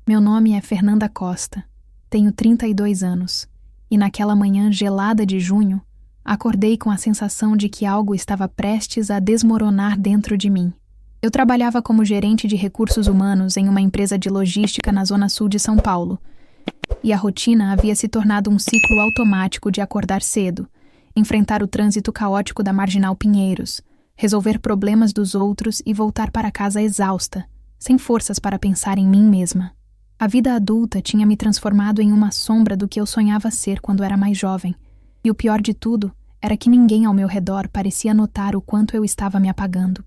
Meu nome é Fernanda Costa, tenho 32 anos, e naquela manhã gelada de junho, acordei com a sensação de que algo estava prestes a desmoronar dentro de mim. Eu trabalhava como gerente de recursos humanos em uma empresa de logística na zona sul de São Paulo, e a rotina havia se tornado um ciclo automático de acordar cedo, enfrentar o trânsito caótico da Marginal Pinheiros, resolver problemas dos outros e voltar para casa exausta, sem forças para pensar em mim mesma. A vida adulta tinha me transformado em uma sombra do que eu sonhava ser quando era mais jovem, e o pior de tudo era que ninguém ao meu redor parecia notar o quanto eu estava me apagando.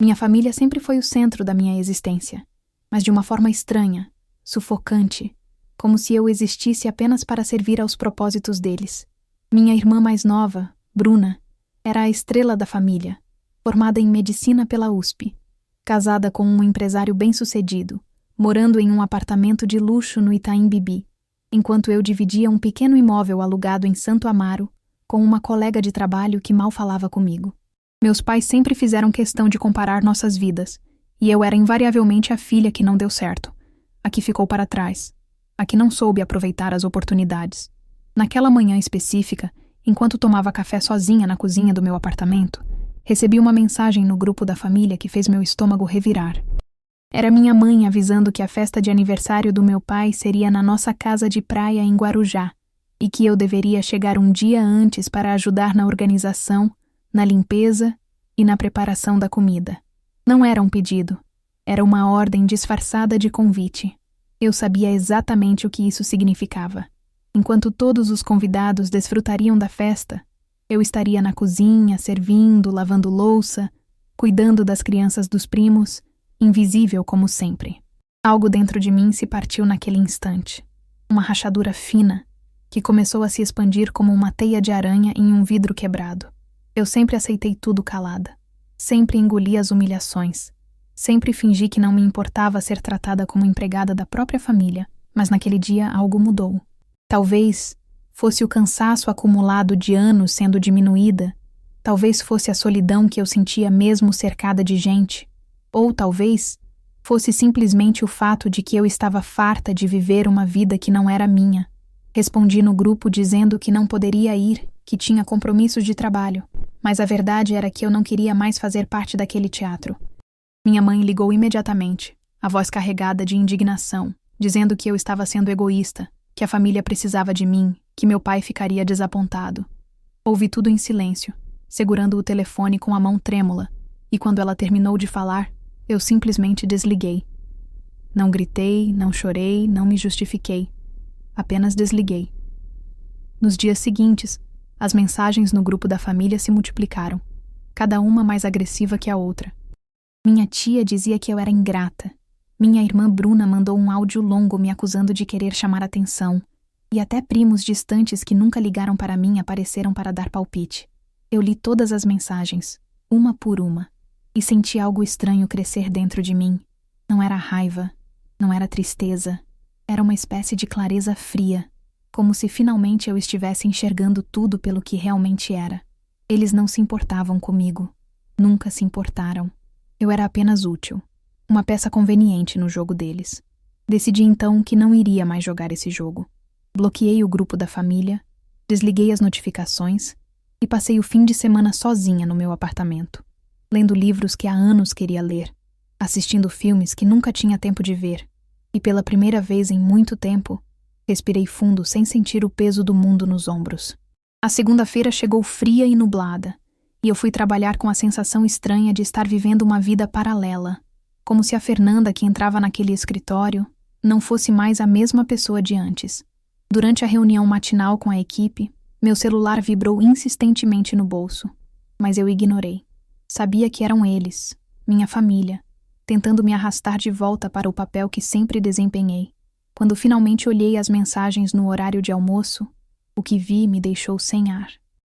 Minha família sempre foi o centro da minha existência, mas de uma forma estranha, sufocante, como se eu existisse apenas para servir aos propósitos deles. Minha irmã mais nova, Bruna, era a estrela da família, formada em medicina pela USP, casada com um empresário bem-sucedido, morando em um apartamento de luxo no Itaim Bibi, enquanto eu dividia um pequeno imóvel alugado em Santo Amaro com uma colega de trabalho que mal falava comigo. Meus pais sempre fizeram questão de comparar nossas vidas, e eu era invariavelmente a filha que não deu certo, a que ficou para trás, a que não soube aproveitar as oportunidades. Naquela manhã específica, enquanto tomava café sozinha na cozinha do meu apartamento, recebi uma mensagem no grupo da família que fez meu estômago revirar. Era minha mãe avisando que a festa de aniversário do meu pai seria na nossa casa de praia em Guarujá e que eu deveria chegar um dia antes para ajudar na organização, na limpeza e na preparação da comida. Não era um pedido, era uma ordem disfarçada de convite. Eu sabia exatamente o que isso significava. Enquanto todos os convidados desfrutariam da festa, eu estaria na cozinha, servindo, lavando louça, cuidando das crianças dos primos, invisível como sempre. Algo dentro de mim se partiu naquele instante. Uma rachadura fina, que começou a se expandir como uma teia de aranha em um vidro quebrado. Eu sempre aceitei tudo calada. Sempre engoli as humilhações. Sempre fingi que não me importava ser tratada como empregada da própria família, mas naquele dia algo mudou. Talvez fosse o cansaço acumulado de anos sendo diminuída, talvez fosse a solidão que eu sentia mesmo cercada de gente, ou talvez fosse simplesmente o fato de que eu estava farta de viver uma vida que não era minha. Respondi no grupo dizendo que não poderia ir, que tinha compromissos de trabalho, mas a verdade era que eu não queria mais fazer parte daquele teatro. Minha mãe ligou imediatamente, a voz carregada de indignação, dizendo que eu estava sendo egoísta, que a família precisava de mim, que meu pai ficaria desapontado. Ouvi tudo em silêncio, segurando o telefone com a mão trêmula, e quando ela terminou de falar, eu simplesmente desliguei. Não gritei, não chorei, não me justifiquei. Apenas desliguei. Nos dias seguintes, as mensagens no grupo da família se multiplicaram, cada uma mais agressiva que a outra. Minha tia dizia que eu era ingrata. Minha irmã Bruna mandou um áudio longo me acusando de querer chamar atenção, e até primos distantes que nunca ligaram para mim apareceram para dar palpite. Eu li todas as mensagens, uma por uma, e senti algo estranho crescer dentro de mim. Não era raiva, não era tristeza, era uma espécie de clareza fria, como se finalmente eu estivesse enxergando tudo pelo que realmente era. Eles não se importavam comigo, nunca se importaram. Eu era apenas útil, uma peça conveniente no jogo deles. Decidi então que não iria mais jogar esse jogo. Bloqueei o grupo da família, desliguei as notificações e passei o fim de semana sozinha no meu apartamento, lendo livros que há anos queria ler, assistindo filmes que nunca tinha tempo de ver, e pela primeira vez em muito tempo, respirei fundo sem sentir o peso do mundo nos ombros. A segunda-feira chegou fria e nublada, e eu fui trabalhar com a sensação estranha de estar vivendo uma vida paralela, como se a Fernanda que entrava naquele escritório não fosse mais a mesma pessoa de antes. Durante a reunião matinal com a equipe, meu celular vibrou insistentemente no bolso, mas eu ignorei. Sabia que eram eles, minha família, tentando me arrastar de volta para o papel que sempre desempenhei. Quando finalmente olhei as mensagens no horário de almoço, o que vi me deixou sem ar.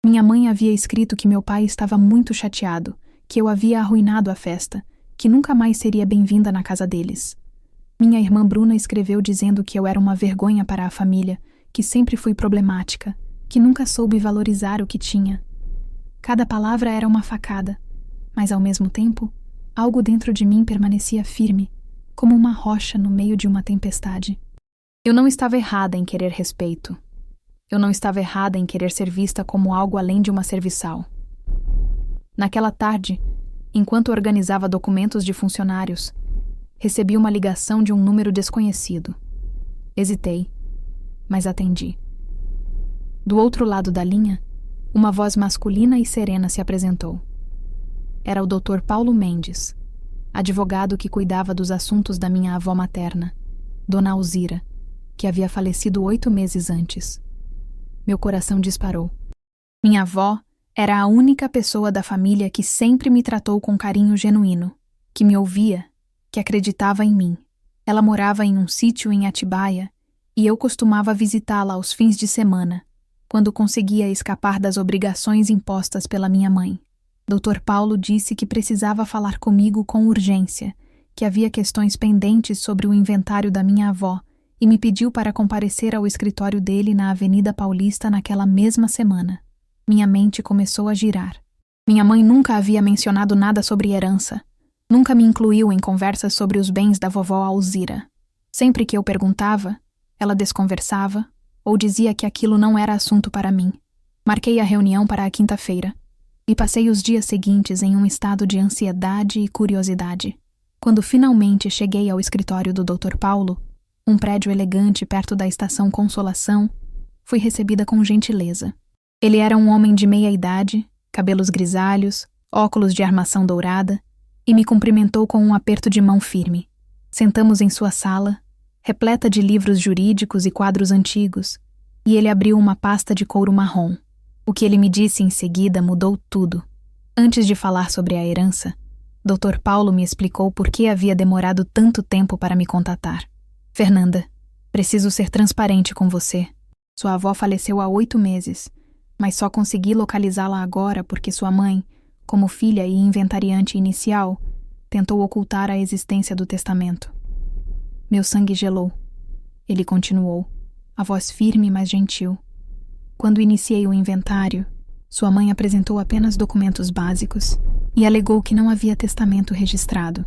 Minha mãe havia escrito que meu pai estava muito chateado, que eu havia arruinado a festa, que nunca mais seria bem-vinda na casa deles. Minha irmã Bruna escreveu dizendo que eu era uma vergonha para a família, que sempre fui problemática, que nunca soube valorizar o que tinha. Cada palavra era uma facada, mas ao mesmo tempo, algo dentro de mim permanecia firme, como uma rocha no meio de uma tempestade. Eu não estava errada em querer respeito. Eu não estava errada em querer ser vista como algo além de uma serviçal. Naquela tarde, enquanto organizava documentos de funcionários, recebi uma ligação de um número desconhecido. Hesitei, mas atendi. Do outro lado da linha, uma voz masculina e serena se apresentou. Era o Dr. Paulo Mendes, advogado que cuidava dos assuntos da minha avó materna, Dona Alzira, que havia falecido 8 meses antes. Meu coração disparou. Minha avó era a única pessoa da família que sempre me tratou com carinho genuíno, que me ouvia, que acreditava em mim. Ela morava em um sítio em Atibaia e eu costumava visitá-la aos fins de semana, quando conseguia escapar das obrigações impostas pela minha mãe. Dr. Paulo disse que precisava falar comigo com urgência, que havia questões pendentes sobre o inventário da minha avó e me pediu para comparecer ao escritório dele na Avenida Paulista naquela mesma semana. Minha mente começou a girar. Minha mãe nunca havia mencionado nada sobre herança. Nunca me incluiu em conversas sobre os bens da vovó Alzira. Sempre que eu perguntava, ela desconversava ou dizia que aquilo não era assunto para mim. Marquei a reunião para a quinta-feira e passei os dias seguintes em um estado de ansiedade e curiosidade. Quando finalmente cheguei ao escritório do Dr. Paulo, um prédio elegante perto da Estação Consolação, fui recebida com gentileza. Ele era um homem de meia-idade, cabelos grisalhos, óculos de armação dourada, e me cumprimentou com um aperto de mão firme. Sentamos em sua sala, repleta de livros jurídicos e quadros antigos, e ele abriu uma pasta de couro marrom. O que ele me disse em seguida mudou tudo. Antes de falar sobre a herança, Dr. Paulo me explicou por que havia demorado tanto tempo para me contatar. Fernanda, preciso ser transparente com você. Sua avó faleceu há 8 meses, mas só consegui localizá-la agora porque sua mãe, como filha e inventariante inicial, tentou ocultar a existência do testamento. Meu sangue gelou. Ele continuou, a voz firme mas gentil. Quando iniciei o inventário, sua mãe apresentou apenas documentos básicos e alegou que não havia testamento registrado.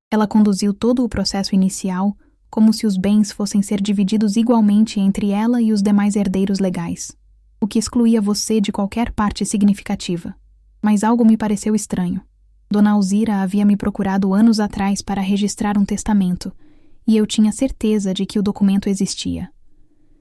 Ela conduziu todo o processo inicial como se os bens fossem ser divididos igualmente entre ela e os demais herdeiros legais, o que excluía você de qualquer parte significativa. Mas algo me pareceu estranho. Dona Alzira havia me procurado anos atrás para registrar um testamento, e eu tinha certeza de que o documento existia.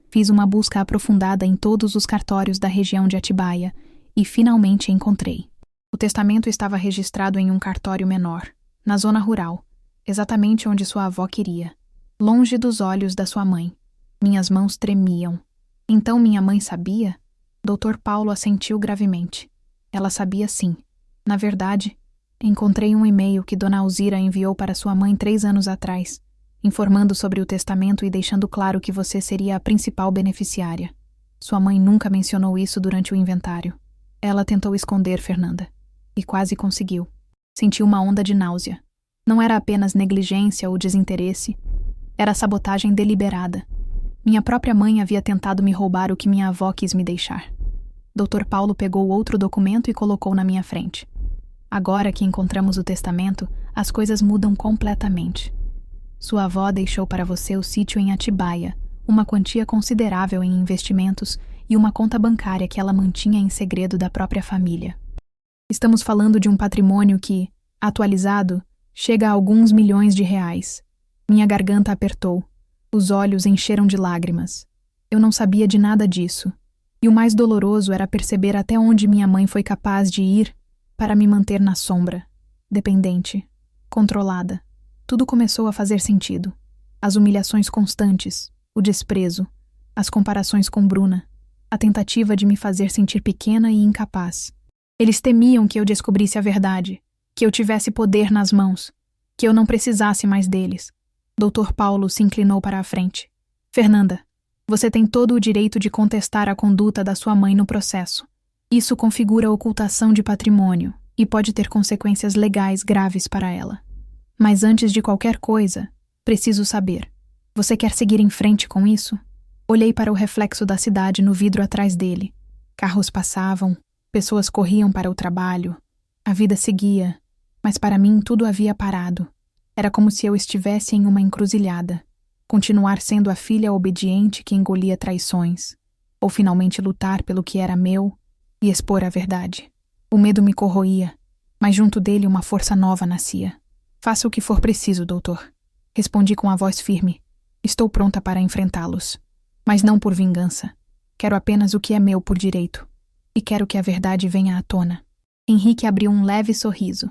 Fiz uma busca aprofundada em todos os cartórios da região de Atibaia e finalmente encontrei. O testamento estava registrado em um cartório menor, na zona rural, exatamente onde sua avó queria, longe dos olhos da sua mãe. Minhas mãos tremiam. Então minha mãe sabia? Dr. Paulo assentiu gravemente. Ela sabia sim. Na verdade, encontrei um e-mail que Dona Alzira enviou para sua mãe 3 anos atrás, informando sobre o testamento e deixando claro que você seria a principal beneficiária. Sua mãe nunca mencionou isso durante o inventário. Ela tentou esconder, Fernanda. E quase conseguiu. Senti uma onda de náusea. Não era apenas negligência ou desinteresse. Era sabotagem deliberada. Minha própria mãe havia tentado me roubar o que minha avó quis me deixar. Dr. Paulo pegou outro documento e colocou na minha frente. Agora que encontramos o testamento, as coisas mudam completamente. Sua avó deixou para você o sítio em Atibaia, uma quantia considerável em investimentos e uma conta bancária que ela mantinha em segredo da própria família. Estamos falando de um patrimônio que, atualizado, chega a alguns milhões de reais. Minha garganta apertou. Os olhos encheram de lágrimas. Eu não sabia de nada disso. E o mais doloroso era perceber até onde minha mãe foi capaz de ir para me manter na sombra, dependente, controlada. Tudo começou a fazer sentido. As humilhações constantes, o desprezo, as comparações com Bruna, a tentativa de me fazer sentir pequena e incapaz. Eles temiam que eu descobrisse a verdade, que eu tivesse poder nas mãos, que eu não precisasse mais deles. Dr. Paulo se inclinou para a frente. Fernanda, você tem todo o direito de contestar a conduta da sua mãe no processo. Isso configura ocultação de patrimônio e pode ter consequências legais graves para ela. Mas antes de qualquer coisa, preciso saber. Você quer seguir em frente com isso? Olhei para o reflexo da cidade no vidro atrás dele. Carros passavam, pessoas corriam para o trabalho. A vida seguia, mas para mim tudo havia parado. Era como se eu estivesse em uma encruzilhada. Continuar sendo a filha obediente que engolia traições, ou finalmente lutar pelo que era meu e expor a verdade. O medo me corroía, mas junto dele uma força nova nascia. Faça o que for preciso, doutor. Respondi com a voz firme. Estou pronta para enfrentá-los. Mas não por vingança. Quero apenas o que é meu por direito. E quero que a verdade venha à tona. Henrique abriu um leve sorriso.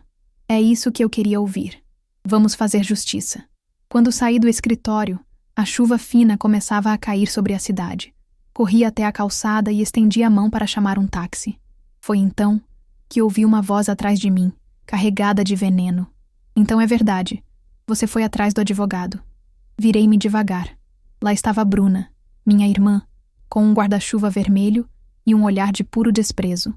É isso que eu queria ouvir. Vamos fazer justiça. Quando saí do escritório, a chuva fina começava a cair sobre a cidade. Corri até a calçada e estendi a mão para chamar um táxi. Foi então que ouvi uma voz atrás de mim, carregada de veneno. Então é verdade. Você foi atrás do advogado. Virei-me devagar. Lá estava Bruna, minha irmã, com um guarda-chuva vermelho e um olhar de puro desprezo.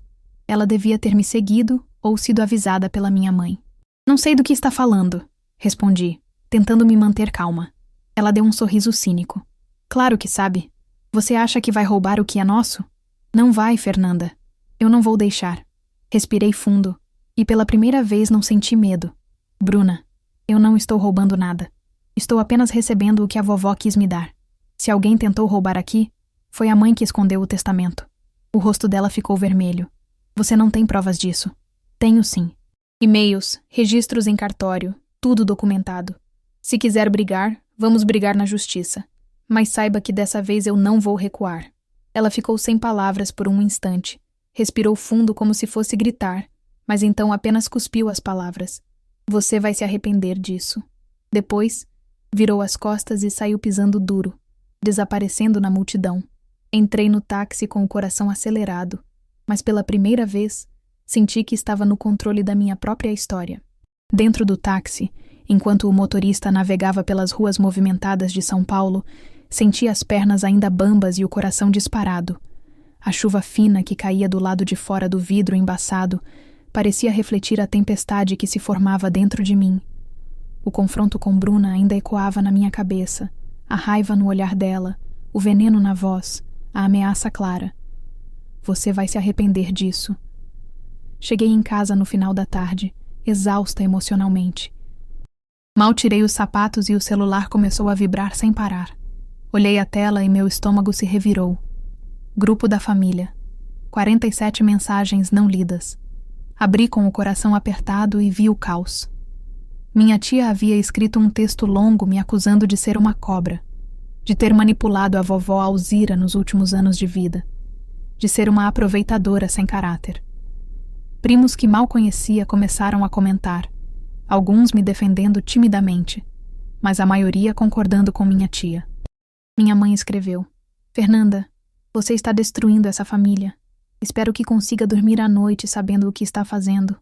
Ela devia ter me seguido ou sido avisada pela minha mãe. Não sei do que está falando, respondi, tentando me manter calma. Ela deu um sorriso cínico. Claro que sabe. Você acha que vai roubar o que é nosso? Não vai, Fernanda. Eu não vou deixar. Respirei fundo e pela primeira vez não senti medo. Bruna, eu não estou roubando nada. Estou apenas recebendo o que a vovó quis me dar. Se alguém tentou roubar aqui, foi a mãe que escondeu o testamento. O rosto dela ficou vermelho. Você não tem provas disso. Tenho sim. E-mails, registros em cartório, tudo documentado. Se quiser brigar, vamos brigar na justiça. Mas saiba que dessa vez eu não vou recuar. Ela ficou sem palavras por um instante. Respirou fundo como se fosse gritar, mas então apenas cuspiu as palavras. Você vai se arrepender disso. Depois, virou as costas e saiu pisando duro, desaparecendo na multidão. Entrei no táxi com o coração acelerado, mas pela primeira vez, senti que estava no controle da minha própria história. Dentro do táxi, enquanto o motorista navegava pelas ruas movimentadas de São Paulo, senti as pernas ainda bambas e o coração disparado. A chuva fina que caía do lado de fora do vidro embaçado parecia refletir a tempestade que se formava dentro de mim. O confronto com Bruna ainda ecoava na minha cabeça, a raiva no olhar dela, o veneno na voz, a ameaça clara. Você vai se arrepender disso. Cheguei em casa no final da tarde, exausta emocionalmente. Mal tirei os sapatos e o celular começou a vibrar sem parar. Olhei a tela e meu estômago se revirou. Grupo da família. 47 mensagens não lidas. Abri com o coração apertado e vi o caos. Minha tia havia escrito um texto longo me acusando de ser uma cobra, de ter manipulado a vovó Alzira nos últimos anos de vida, de ser uma aproveitadora sem caráter. Primos que mal conhecia começaram a comentar, alguns me defendendo timidamente, mas a maioria concordando com minha tia. Minha mãe escreveu: Fernanda, você está destruindo essa família. Espero que consiga dormir à noite sabendo o que está fazendo.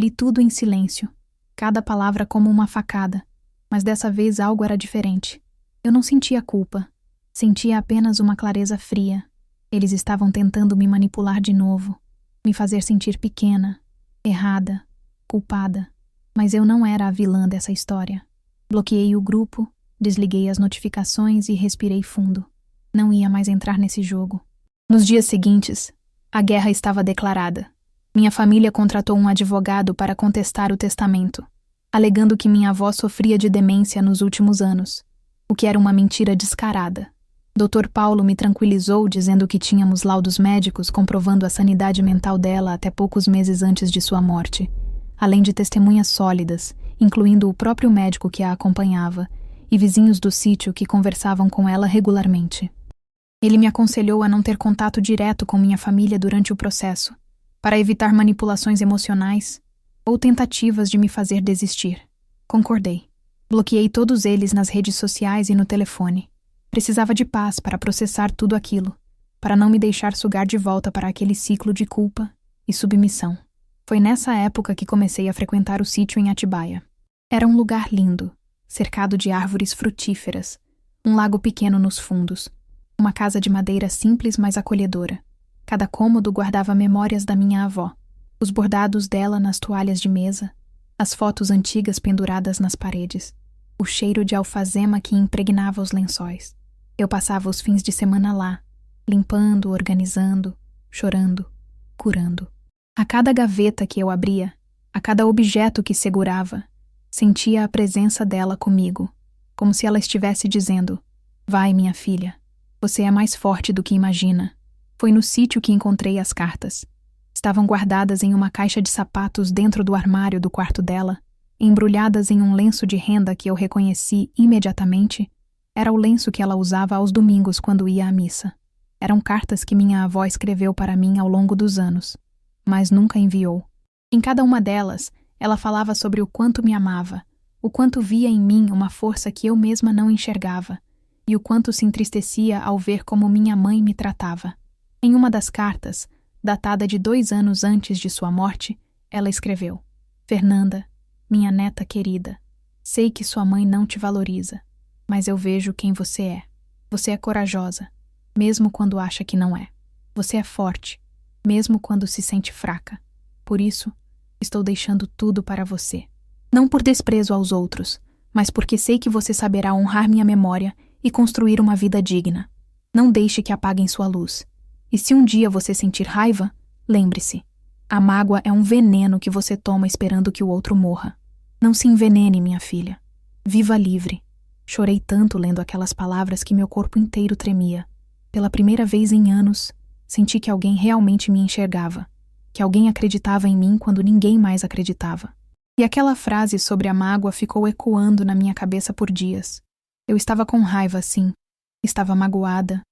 Li tudo em silêncio, cada palavra como uma facada, mas dessa vez algo era diferente. Eu não sentia culpa, sentia apenas uma clareza fria. Eles estavam tentando me manipular de novo, me fazer sentir pequena, errada, culpada, mas eu não era a vilã dessa história. Bloqueei o grupo, desliguei as notificações e respirei fundo. Não ia mais entrar nesse jogo. Nos dias seguintes, a guerra estava declarada. Minha família contratou um advogado para contestar o testamento, alegando que minha avó sofria de demência nos últimos anos, o que era uma mentira descarada. Dr. Paulo me tranquilizou dizendo que tínhamos laudos médicos comprovando a sanidade mental dela até poucos meses antes de sua morte, além de testemunhas sólidas, incluindo o próprio médico que a acompanhava e vizinhos do sítio que conversavam com ela regularmente. Ele me aconselhou a não ter contato direto com minha família durante o processo, para evitar manipulações emocionais ou tentativas de me fazer desistir. Concordei. Bloqueei todos eles nas redes sociais e no telefone. Precisava de paz para processar tudo aquilo, para não me deixar sugar de volta para aquele ciclo de culpa e submissão. Foi nessa época que comecei a frequentar o sítio em Atibaia. Era um lugar lindo, cercado de árvores frutíferas, um lago pequeno nos fundos, uma casa de madeira simples mas acolhedora. Cada cômodo guardava memórias da minha avó, os bordados dela nas toalhas de mesa, as fotos antigas penduradas nas paredes, o cheiro de alfazema que impregnava os lençóis. Eu passava os fins de semana lá, limpando, organizando, chorando, curando. A cada gaveta que eu abria, a cada objeto que segurava, Sentia a presença dela comigo, como se ela estivesse dizendo: vai, minha filha, você é mais forte do que imagina. Foi no sítio que encontrei as cartas. Estavam guardadas em uma caixa de sapatos dentro do armário do quarto dela, embrulhadas em um lenço de renda que eu reconheci imediatamente. Era o lenço que ela usava aos domingos quando ia à missa. Eram cartas que minha avó escreveu para mim ao longo dos anos, mas nunca enviou. Em cada uma delas, ela falava sobre o quanto me amava, o quanto via em mim uma força que eu mesma não enxergava, e o quanto se entristecia ao ver como minha mãe me tratava. Em uma das cartas, datada de 2 anos antes de sua morte, ela escreveu: Fernanda, minha neta querida, sei que sua mãe não te valoriza, mas eu vejo quem você é. Você é corajosa, mesmo quando acha que não é. Você é forte, mesmo quando se sente fraca. Por isso, estou deixando tudo para você. Não por desprezo aos outros, mas porque sei que você saberá honrar minha memória e construir uma vida digna. Não deixe que apaguem sua luz. E se um dia você sentir raiva, lembre-se, a mágoa é um veneno que você toma esperando que o outro morra. Não se envenene, minha filha. Viva livre. Chorei tanto lendo aquelas palavras que meu corpo inteiro tremia. Pela primeira vez em anos, senti que alguém realmente me enxergava, que alguém acreditava em mim quando ninguém mais acreditava. E aquela frase sobre a mágoa ficou ecoando na minha cabeça por dias. Eu estava com raiva, sim. Estava magoada,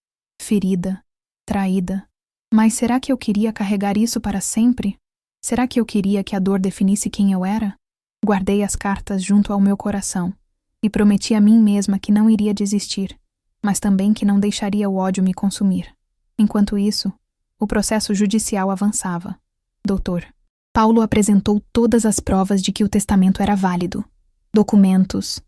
ferida, traída. Mas será que eu queria carregar isso para sempre? Será que eu queria que a dor definisse quem eu era? Guardei as cartas junto ao meu coração e prometi a mim mesma que não iria desistir, mas também que não deixaria o ódio me consumir. Enquanto isso, o processo judicial avançava. Doutor, Paulo apresentou todas as provas de que o testamento era válido. Documentos,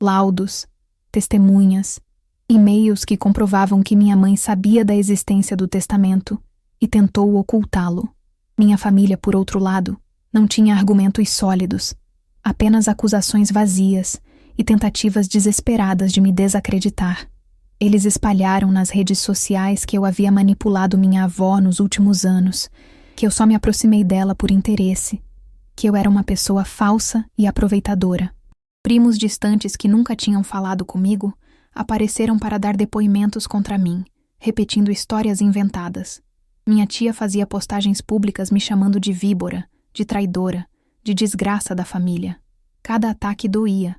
laudos, testemunhas, e-mails que comprovavam que minha mãe sabia da existência do testamento e tentou ocultá-lo. Minha família, por outro lado, não tinha argumentos sólidos, apenas acusações vazias e tentativas desesperadas de me desacreditar. Eles espalharam nas redes sociais que eu havia manipulado minha avó nos últimos anos, que eu só me aproximei dela por interesse, que eu era uma pessoa falsa e aproveitadora. Primos distantes que nunca tinham falado comigo apareceram para dar depoimentos contra mim, repetindo histórias inventadas. Minha tia fazia postagens públicas me chamando de víbora, de traidora, de desgraça da família. Cada ataque doía,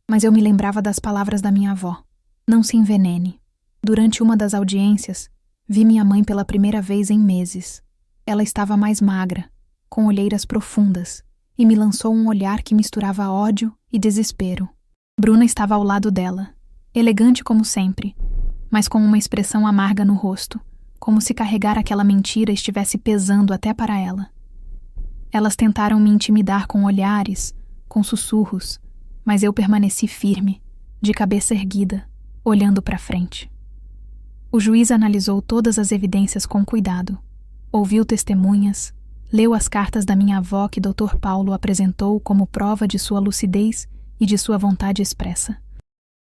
mas eu me lembrava das palavras da minha avó. Não se envenene. Durante uma das audiências, vi minha mãe pela primeira vez em meses. Ela estava mais magra, com olheiras profundas, e me lançou um olhar que misturava ódio e desespero. Bruna estava ao lado dela, elegante como sempre, mas com uma expressão amarga no rosto, como se carregar aquela mentira estivesse pesando até para ela. Elas tentaram me intimidar com olhares, com sussurros, mas eu permaneci firme, de cabeça erguida, olhando para frente. O juiz analisou todas as evidências com cuidado, ouviu testemunhas, leu as cartas da minha avó que Dr. Paulo apresentou como prova de sua lucidez e de sua vontade expressa.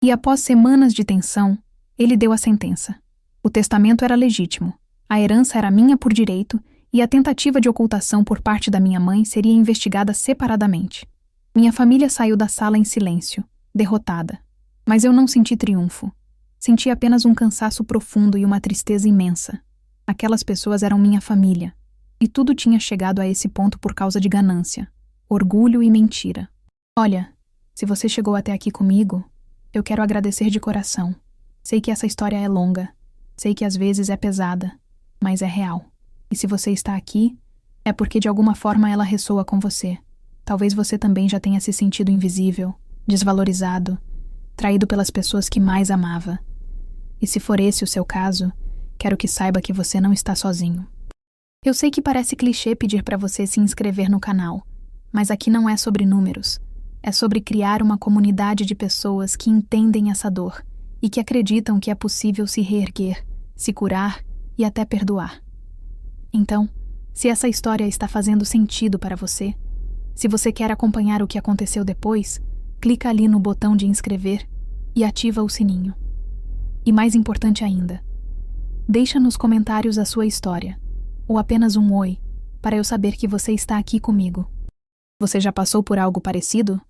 E após semanas de tensão, ele deu a sentença. O testamento era legítimo, a herança era minha por direito e a tentativa de ocultação por parte da minha mãe seria investigada separadamente. Minha família saiu da sala em silêncio, derrotada. Mas eu não senti triunfo. Senti apenas um cansaço profundo e uma tristeza imensa. Aquelas pessoas eram minha família, e tudo tinha chegado a esse ponto por causa de ganância, orgulho e mentira. Olha, se você chegou até aqui comigo, eu quero agradecer de coração. Sei que essa história é longa, sei que às vezes é pesada, mas é real. E se você está aqui, é porque de alguma forma ela ressoa com você. Talvez você também já tenha se sentido invisível, desvalorizado, traído pelas pessoas que mais amava. E se for esse o seu caso, quero que saiba que você não está sozinho. Eu sei que parece clichê pedir para você se inscrever no canal, mas aqui não é sobre números. É sobre criar uma comunidade de pessoas que entendem essa dor e que acreditam que é possível se reerguer, se curar e até perdoar. Então, se essa história está fazendo sentido para você, se você quer acompanhar o que aconteceu depois, clica ali no botão de inscrever e ativa o sininho. E mais importante ainda, deixa nos comentários a sua história, ou apenas um oi, para eu saber que você está aqui comigo. Você já passou por algo parecido?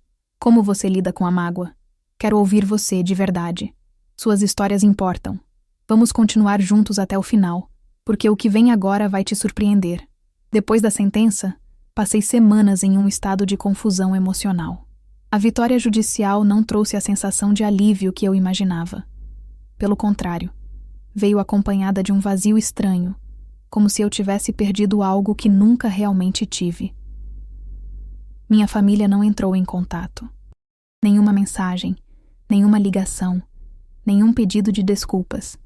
Como você lida com a mágoa? Quero ouvir você de verdade. Suas histórias importam. Vamos continuar juntos até o final, porque o que vem agora vai te surpreender. Depois da sentença, passei semanas em um estado de confusão emocional. A vitória judicial não trouxe a sensação de alívio que eu imaginava. Pelo contrário, veio acompanhada de um vazio estranho, como se eu tivesse perdido algo que nunca realmente tive. Minha família não entrou em contato. Nenhuma mensagem, nenhuma ligação, nenhum pedido de desculpas.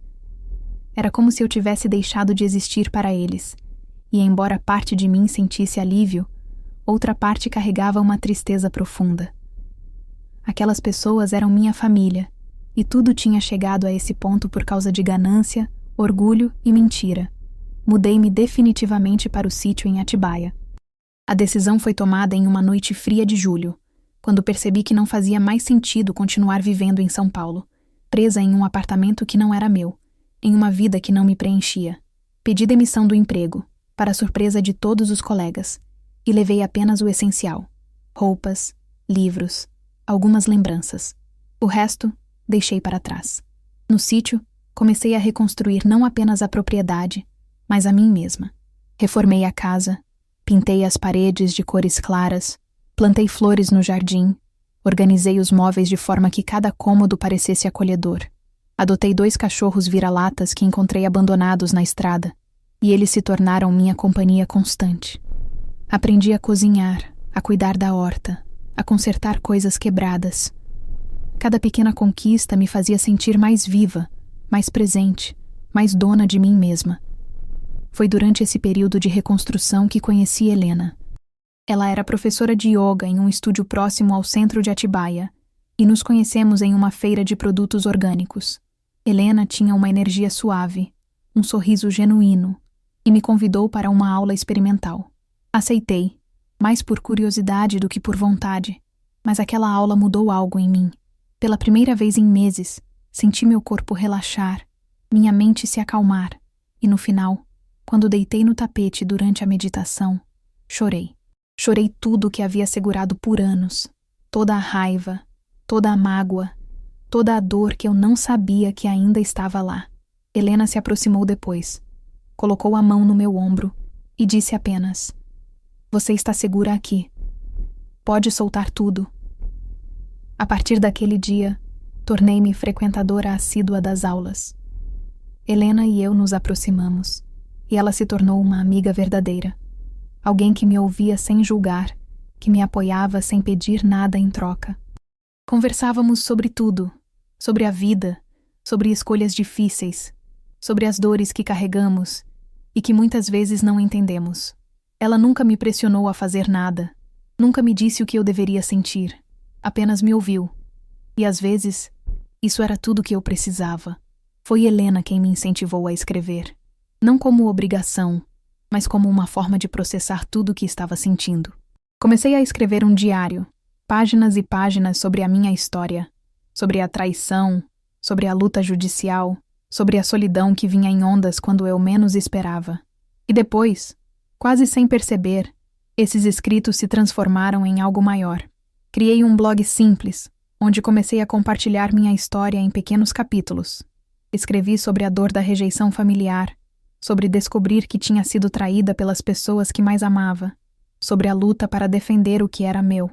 Era como se eu tivesse deixado de existir para eles, e embora parte de mim sentisse alívio, outra parte carregava uma tristeza profunda. Aquelas pessoas eram minha família, e tudo tinha chegado a esse ponto por causa de ganância, orgulho e mentira. Mudei-me definitivamente para o sítio em Atibaia. A decisão foi tomada em uma noite fria de julho, quando percebi que não fazia mais sentido continuar vivendo em São Paulo, presa em um apartamento que não era meu, em uma vida que não me preenchia. Pedi demissão do emprego, para a surpresa de todos os colegas, e levei apenas o essencial: roupas, livros, algumas lembranças. O resto, deixei para trás. No sítio, comecei a reconstruir não apenas a propriedade, mas a mim mesma. Reformei a casa, pintei as paredes de cores claras, plantei flores no jardim, organizei os móveis de forma que cada cômodo parecesse acolhedor. Adotei 2 cachorros vira-latas que encontrei abandonados na estrada, e eles se tornaram minha companhia constante. Aprendi a cozinhar, a cuidar da horta, a consertar coisas quebradas. Cada pequena conquista me fazia sentir mais viva, mais presente, mais dona de mim mesma. Foi durante esse período de reconstrução que conheci Helena. Ela era professora de yoga em um estúdio próximo ao centro de Atibaia, e nos conhecemos em uma feira de produtos orgânicos. Helena tinha uma energia suave, um sorriso genuíno, e me convidou para uma aula experimental. Aceitei, mais por curiosidade do que por vontade, mas aquela aula mudou algo em mim. Pela primeira vez em meses, senti meu corpo relaxar, minha mente se acalmar, e no final, quando deitei no tapete durante a meditação, chorei. Chorei tudo o que havia segurado por anos, toda a raiva, toda a mágoa, toda a dor que eu não sabia que ainda estava lá. Helena se aproximou depois, colocou a mão no meu ombro e disse apenas: "Você está segura aqui. Pode soltar tudo." A partir daquele dia, tornei-me frequentadora assídua das aulas. Helena e eu nos aproximamos, e ela se tornou uma amiga verdadeira. Alguém que me ouvia sem julgar, que me apoiava sem pedir nada em troca. Conversávamos sobre tudo, sobre a vida, sobre escolhas difíceis, sobre as dores que carregamos e que muitas vezes não entendemos. Ela nunca me pressionou a fazer nada, nunca me disse o que eu deveria sentir, apenas me ouviu. E às vezes, isso era tudo que eu precisava. Foi Helena quem me incentivou a escrever, não como obrigação, mas como uma forma de processar tudo o que estava sentindo. Comecei a escrever um diário, páginas e páginas sobre a minha história, sobre a traição, sobre a luta judicial, sobre a solidão que vinha em ondas quando eu menos esperava. E depois, quase sem perceber, esses escritos se transformaram em algo maior. Criei um blog simples, onde comecei a compartilhar minha história em pequenos capítulos. Escrevi sobre a dor da rejeição familiar, sobre descobrir que tinha sido traída pelas pessoas que mais amava, sobre a luta para defender o que era meu.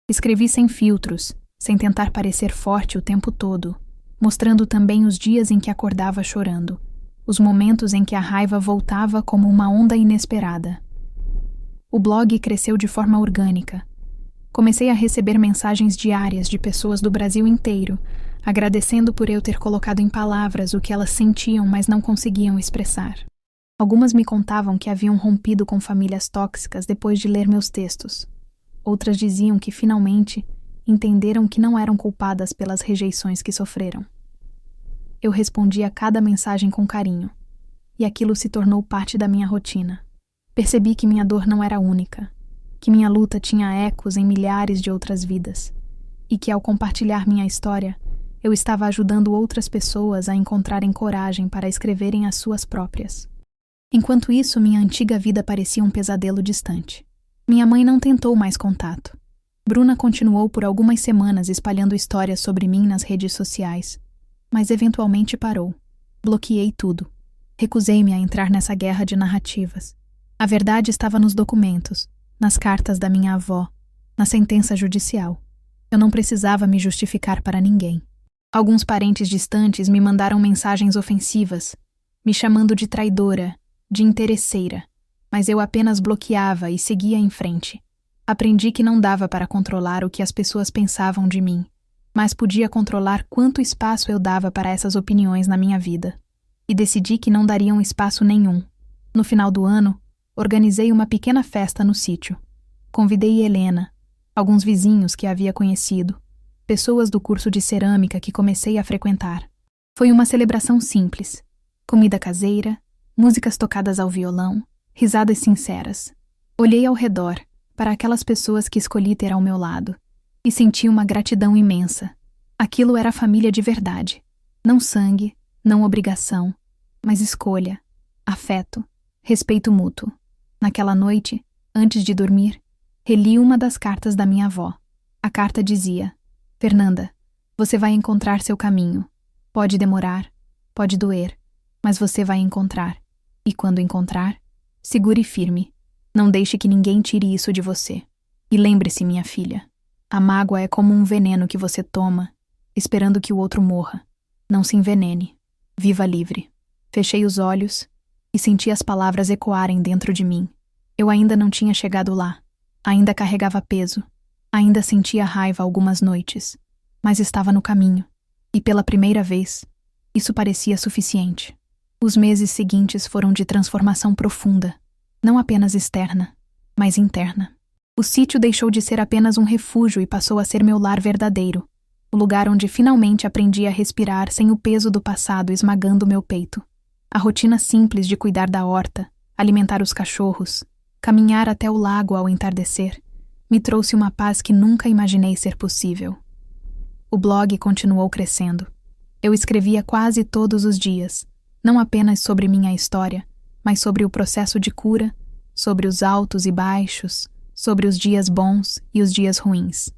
Escrevi sem filtros, sem tentar parecer forte o tempo todo, mostrando também os dias em que acordava chorando, os momentos em que a raiva voltava como uma onda inesperada. O blog cresceu de forma orgânica. Comecei a receber mensagens diárias de pessoas do Brasil inteiro, agradecendo por eu ter colocado em palavras o que elas sentiam, mas não conseguiam expressar. Algumas me contavam que haviam rompido com famílias tóxicas depois de ler meus textos. Outras diziam que, finalmente, entenderam que não eram culpadas pelas rejeições que sofreram. Eu respondi a cada mensagem com carinho, e aquilo se tornou parte da minha rotina. Percebi que minha dor não era única, que minha luta tinha ecos em milhares de outras vidas, e que, ao compartilhar minha história, eu estava ajudando outras pessoas a encontrarem coragem para escreverem as suas próprias. Enquanto isso, minha antiga vida parecia um pesadelo distante. Minha mãe não tentou mais contato. Bruna continuou por algumas semanas espalhando histórias sobre mim nas redes sociais, mas eventualmente parou. Bloqueei tudo. Recusei-me a entrar nessa guerra de narrativas. A verdade estava nos documentos, nas cartas da minha avó, na sentença judicial. Eu não precisava me justificar para ninguém. Alguns parentes distantes me mandaram mensagens ofensivas, me chamando de traidora, de interesseira, mas eu apenas bloqueava e seguia em frente. Aprendi que não dava para controlar o que as pessoas pensavam de mim, mas podia controlar quanto espaço eu dava para essas opiniões na minha vida. E decidi que não dariam espaço nenhum. No final do ano, organizei uma pequena festa no sítio. Convidei Helena, alguns vizinhos que havia conhecido, pessoas do curso de cerâmica que comecei a frequentar. Foi uma celebração simples. Comida caseira, músicas tocadas ao violão, risadas sinceras. Olhei ao redor, para aquelas pessoas que escolhi ter ao meu lado, e senti uma gratidão imensa. Aquilo era família de verdade. Não sangue, não obrigação, mas escolha, afeto, respeito mútuo. Naquela noite, antes de dormir, reli uma das cartas da minha avó. A carta dizia: Fernanda, você vai encontrar seu caminho. Pode demorar, pode doer, mas você vai encontrar. E quando encontrar, segure firme. Não deixe que ninguém tire isso de você. E lembre-se, minha filha, a mágoa é como um veneno que você toma, esperando que o outro morra. Não se envenene. Viva livre. Fechei os olhos e senti as palavras ecoarem dentro de mim. Eu ainda não tinha chegado lá. Ainda carregava peso. Ainda sentia raiva algumas noites. Mas estava no caminho. E pela primeira vez, isso parecia suficiente. Os meses seguintes foram de transformação profunda. Não apenas externa, mas interna. O sítio deixou de ser apenas um refúgio e passou a ser meu lar verdadeiro. O lugar onde finalmente aprendi a respirar sem o peso do passado esmagando meu peito. A rotina simples de cuidar da horta, alimentar os cachorros, caminhar até o lago ao entardecer, me trouxe uma paz que nunca imaginei ser possível. O blog continuou crescendo. Eu escrevia quase todos os dias, não apenas sobre minha história, mas sobre o processo de cura, sobre os altos e baixos, sobre os dias bons e os dias ruins.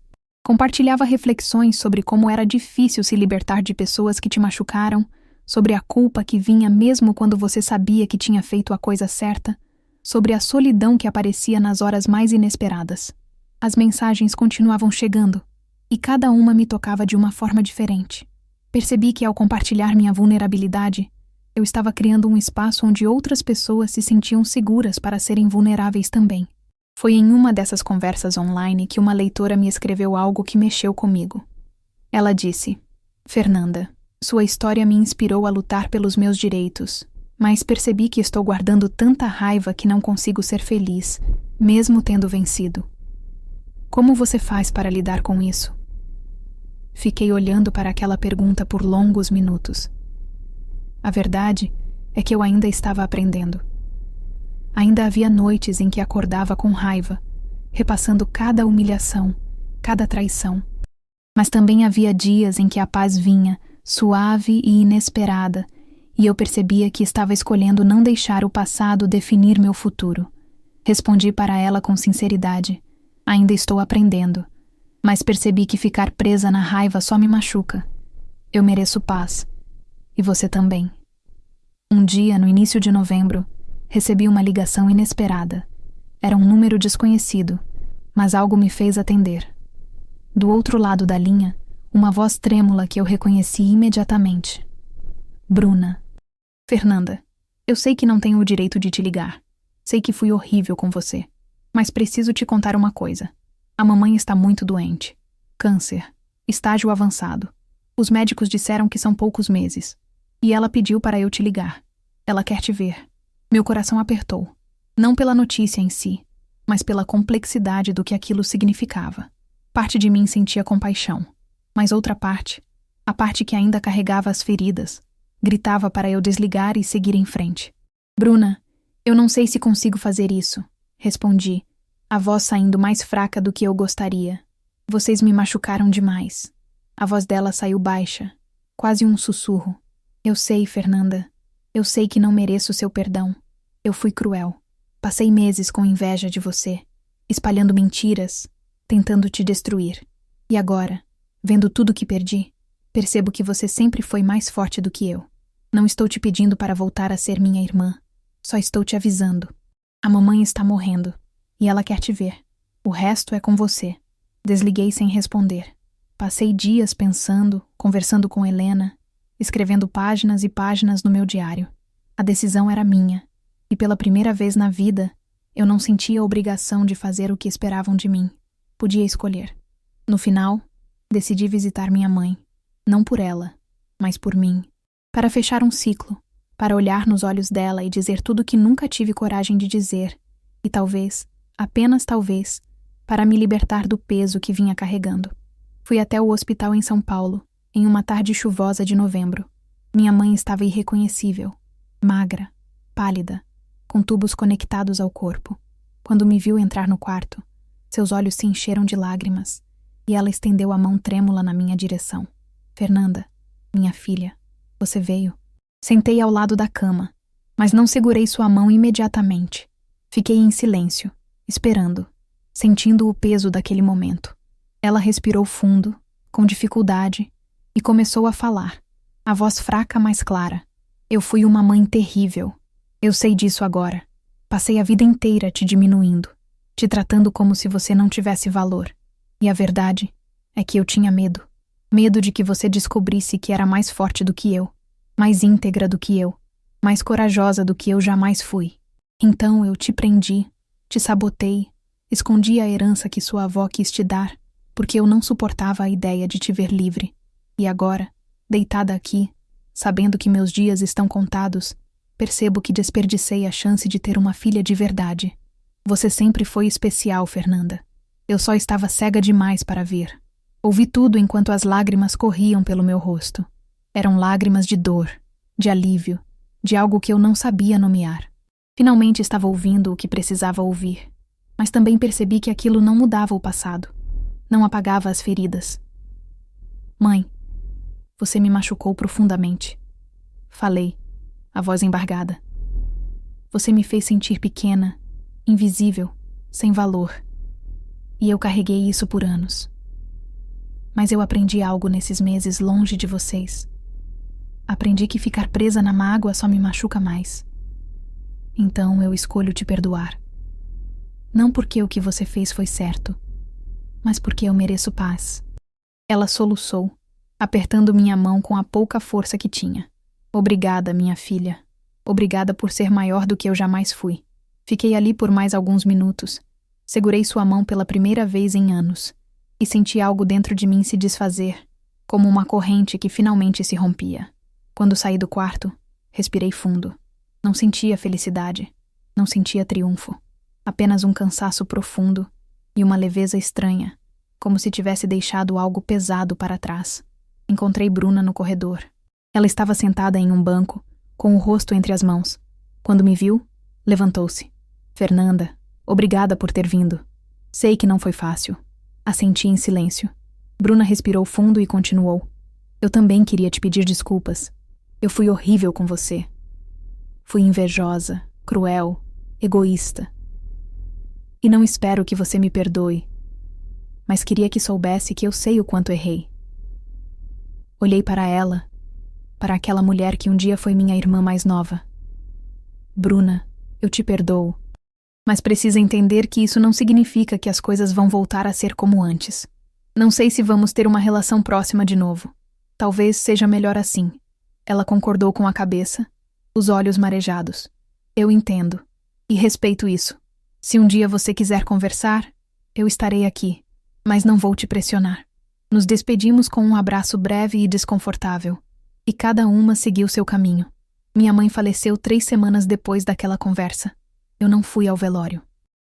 Compartilhava reflexões sobre como era difícil se libertar de pessoas que te machucaram, sobre a culpa que vinha mesmo quando você sabia que tinha feito a coisa certa, sobre a solidão que aparecia nas horas mais inesperadas. As mensagens continuavam chegando, e cada uma me tocava de uma forma diferente. Percebi que ao compartilhar minha vulnerabilidade, eu estava criando um espaço onde outras pessoas se sentiam seguras para serem vulneráveis também. Foi em uma dessas conversas online que uma leitora me escreveu algo que mexeu comigo. Ela disse: Fernanda, sua história me inspirou a lutar pelos meus direitos, mas percebi que estou guardando tanta raiva que não consigo ser feliz, mesmo tendo vencido. Como você faz para lidar com isso? Fiquei olhando para aquela pergunta por longos minutos. A verdade é que eu ainda estava aprendendo. Ainda havia noites em que acordava com raiva, repassando cada humilhação, cada traição. Mas também havia dias em que a paz vinha, suave e inesperada, e eu percebia que estava escolhendo não deixar o passado definir meu futuro. Respondi para ela com sinceridade: ainda estou aprendendo, mas percebi que ficar presa na raiva só me machuca. Eu mereço paz. E você também. Um dia, no início de novembro, recebi uma ligação inesperada. Era um número desconhecido, mas algo me fez atender. Do outro lado da linha, uma voz trêmula que eu reconheci imediatamente. Bruna. Fernanda, eu sei que não tenho o direito de te ligar. Sei que fui horrível com você. Mas preciso te contar uma coisa. A mamãe está muito doente. Câncer. Estágio avançado. Os médicos disseram que são poucos meses. E ela pediu para eu te ligar. Ela quer te ver. Meu coração apertou. Não pela notícia em si, mas pela complexidade do que aquilo significava. Parte de mim sentia compaixão, mas outra parte, a parte que ainda carregava as feridas, gritava para eu desligar e seguir em frente. Bruna, eu não sei se consigo fazer isso, respondi, a voz saindo mais fraca do que eu gostaria. Vocês me machucaram demais. A voz dela saiu baixa, quase um sussurro. Eu sei, Fernanda. Eu sei que não mereço seu perdão. Eu fui cruel. Passei meses com inveja de você, espalhando mentiras, tentando te destruir. E agora, vendo tudo que perdi, percebo que você sempre foi mais forte do que eu. Não estou te pedindo para voltar a ser minha irmã. Só estou te avisando. A mamãe está morrendo, e ela quer te ver. O resto é com você. Desliguei sem responder. Passei dias pensando, conversando com Helena, escrevendo páginas e páginas no meu diário. A decisão era minha, e pela primeira vez na vida, eu não sentia a obrigação de fazer o que esperavam de mim. Podia escolher. No final, decidi visitar minha mãe. Não por ela, mas por mim. Para fechar um ciclo, para olhar nos olhos dela e dizer tudo o que nunca tive coragem de dizer, e talvez, apenas talvez, para me libertar do peso que vinha carregando. Fui até o hospital em São Paulo, em uma tarde chuvosa de novembro. Minha mãe estava irreconhecível, magra, pálida, com tubos conectados ao corpo. Quando me viu entrar no quarto, seus olhos se encheram de lágrimas, e ela estendeu a mão trêmula na minha direção. Fernanda, minha filha, você veio. Sentei ao lado da cama, mas não segurei sua mão imediatamente. Fiquei em silêncio, esperando, sentindo o peso daquele momento. Ela respirou fundo, com dificuldade, e começou a falar, a voz fraca, mas clara. Eu fui uma mãe terrível. Eu sei disso agora. Passei a vida inteira te diminuindo, te tratando como se você não tivesse valor. E a verdade é que eu tinha medo. Medo de que você descobrisse que era mais forte do que eu, mais íntegra do que eu, mais corajosa do que eu jamais fui. Então eu te prendi, te sabotei, escondi a herança que sua avó quis te dar, porque eu não suportava a ideia de te ver livre. E agora, deitada aqui, sabendo que meus dias estão contados, percebo que desperdicei a chance de ter uma filha de verdade. Você sempre foi especial, Fernanda. Eu só estava cega demais para ver. Ouvi tudo enquanto as lágrimas corriam pelo meu rosto. Eram lágrimas de dor, de alívio, de algo que eu não sabia nomear. Finalmente estava ouvindo o que precisava ouvir, mas também percebi que aquilo não mudava o passado, não apagava as feridas. Mãe, você me machucou profundamente. Falei, a voz embargada. Você me fez sentir pequena, invisível, sem valor. E eu carreguei isso por anos. Mas eu aprendi algo nesses meses longe de vocês. Aprendi que ficar presa na mágoa só me machuca mais. Então eu escolho te perdoar. Não porque o que você fez foi certo, mas porque eu mereço paz. Ela soluçou, apertando minha mão com a pouca força que tinha. Obrigada, minha filha. Obrigada por ser maior do que eu jamais fui. Fiquei ali por mais alguns minutos. Segurei sua mão pela primeira vez em anos. E senti algo dentro de mim se desfazer, como uma corrente que finalmente se rompia. Quando saí do quarto, respirei fundo. Não sentia felicidade, não sentia triunfo. Apenas um cansaço profundo e uma leveza estranha, como se tivesse deixado algo pesado para trás. Encontrei Bruna no corredor. Ela estava sentada em um banco, com o rosto entre as mãos. Quando me viu, levantou-se. Fernanda, obrigada por ter vindo. Sei que não foi fácil. Assenti em silêncio. Bruna respirou fundo e continuou. Eu também queria te pedir desculpas. Eu fui horrível com você. Fui invejosa, cruel, egoísta. E não espero que você me perdoe. Mas queria que soubesse que eu sei o quanto errei. Olhei para ela, para aquela mulher que um dia foi minha irmã mais nova. Bruna, eu te perdoo. Mas precisa entender que isso não significa que as coisas vão voltar a ser como antes. Não sei se vamos ter uma relação próxima de novo. Talvez seja melhor assim. Ela concordou com a cabeça, os olhos marejados. Eu entendo. E respeito isso. Se um dia você quiser conversar, eu estarei aqui. Mas não vou te pressionar. Nos despedimos com um abraço breve e desconfortável. E cada uma seguiu seu caminho. Minha mãe faleceu 3 semanas depois daquela conversa. Eu não fui ao velório.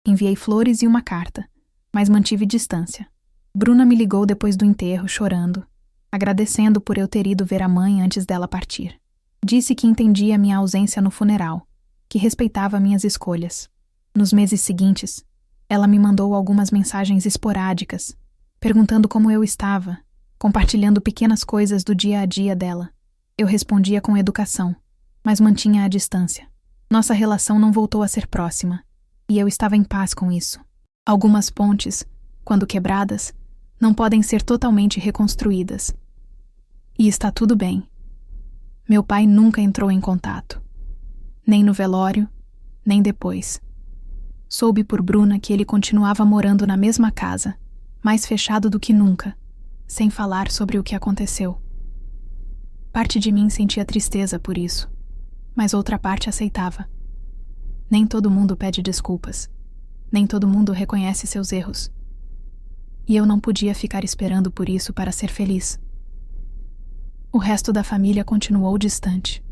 Enviei flores e uma carta, mas mantive distância. Bruna me ligou depois do enterro, chorando, agradecendo por eu ter ido ver a mãe antes dela partir. Disse que entendia minha ausência no funeral, que respeitava minhas escolhas. Nos meses seguintes, ela me mandou algumas mensagens esporádicas, perguntando como eu estava, compartilhando pequenas coisas do dia a dia dela. Eu respondia com educação, mas mantinha a distância. Nossa relação não voltou a ser próxima, e eu estava em paz com isso. Algumas pontes quando quebradas, não podem ser totalmente reconstruídas. E está tudo bem. Meu pai nunca entrou em contato. Nem no velório, nem depois. Soube por Bruna que ele continuava morando na mesma casa, mais fechado do que nunca, sem falar sobre o que aconteceu. Parte de mim sentia tristeza por isso, mas outra parte aceitava. Nem todo mundo pede desculpas. Nem todo mundo reconhece seus erros. E eu não podia ficar esperando por isso para ser feliz. O resto da família continuou distante.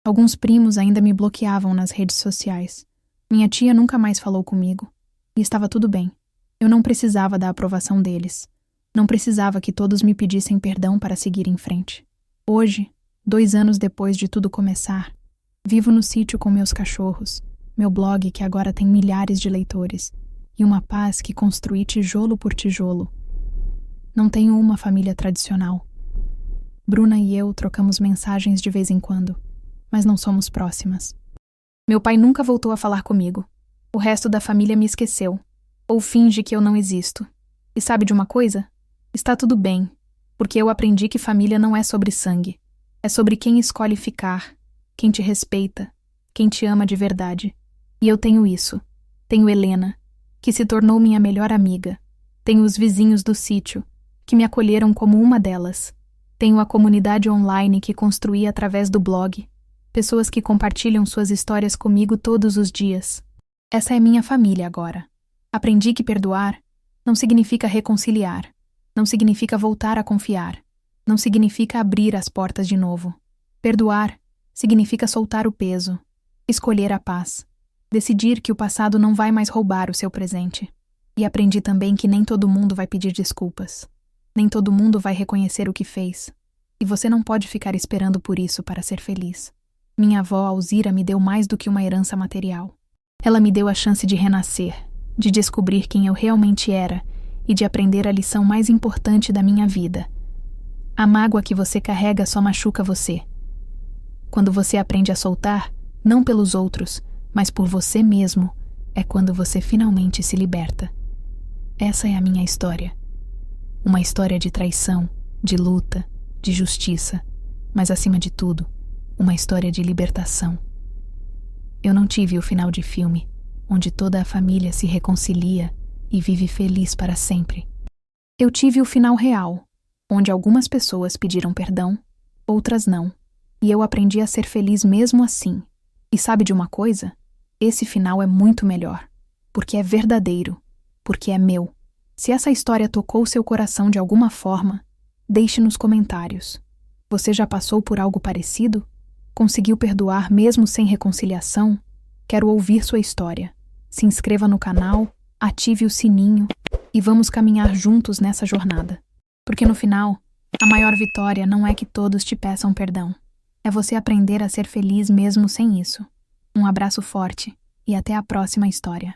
Alguns primos ainda me bloqueavam nas redes sociais. Minha tia nunca mais falou comigo. E estava tudo bem. Eu não precisava da aprovação deles. Não precisava que todos me pedissem perdão para seguir em frente. Hoje, 2 anos depois de tudo começar, vivo no sítio com meus cachorros, meu blog que agora tem milhares de leitores, e uma paz que construí tijolo por tijolo. Não tenho uma família tradicional. Bruna e eu trocamos mensagens de vez em quando, mas não somos próximas. Meu pai nunca voltou a falar comigo. O resto da família me esqueceu, ou finge que eu não existo. E sabe de uma coisa? Está tudo bem, porque eu aprendi que família não é sobre sangue. É sobre quem escolhe ficar, quem te respeita, quem te ama de verdade. E eu tenho isso. Tenho Helena, que se tornou minha melhor amiga. Tenho os vizinhos do sítio, que me acolheram como uma delas. Tenho a comunidade online que construí através do blog. Pessoas que compartilham suas histórias comigo todos os dias. Essa é minha família agora. Aprendi que perdoar não significa reconciliar. Não significa voltar a confiar. Não significa abrir as portas de novo. Perdoar significa soltar o peso, escolher a paz, decidir que o passado não vai mais roubar o seu presente. E aprendi também que nem todo mundo vai pedir desculpas. Nem todo mundo vai reconhecer o que fez. E você não pode ficar esperando por isso para ser feliz. Minha avó Alzira me deu mais do que uma herança material. Ela me deu a chance de renascer, de descobrir quem eu realmente era e de aprender a lição mais importante da minha vida. A mágoa que você carrega só machuca você. Quando você aprende a soltar, não pelos outros, mas por você mesmo, é quando você finalmente se liberta. Essa é a minha história. Uma história de traição, de luta, de justiça, mas acima de tudo, uma história de libertação. Eu não tive o final de filme, onde toda a família se reconcilia e vive feliz para sempre. Eu tive o final real, onde algumas pessoas pediram perdão, outras não, e eu aprendi a ser feliz mesmo assim. E sabe de uma coisa? Esse final é muito melhor, porque é verdadeiro, porque é meu. Se essa história tocou seu coração de alguma forma, deixe nos comentários. Você já passou por algo parecido? Conseguiu perdoar mesmo sem reconciliação? Quero ouvir sua história. Se inscreva no canal, ative o sininho e vamos caminhar juntos nessa jornada. Porque no final, a maior vitória não é que todos te peçam perdão. É você aprender a ser feliz mesmo sem isso. Um abraço forte e até a próxima história.